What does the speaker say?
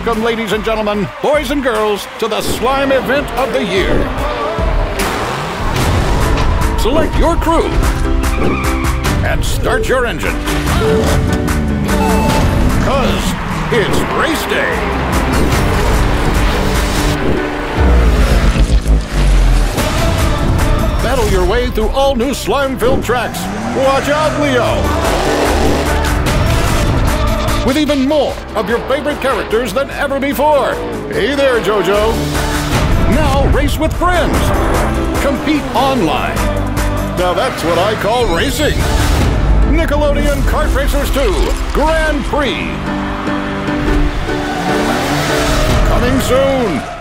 Welcome, ladies and gentlemen, boys and girls, to the slime event of the year. Select your crew and start your engine. 'Cause it's race day. Battle your way through all new slime-filled tracks. Watch out, Leo! With even more of your favorite characters than ever before. Hey there, Jojo. Now race with friends. Compete online. Now that's what I call racing. Nickelodeon Kart Racers 2 Grand Prix. Coming soon.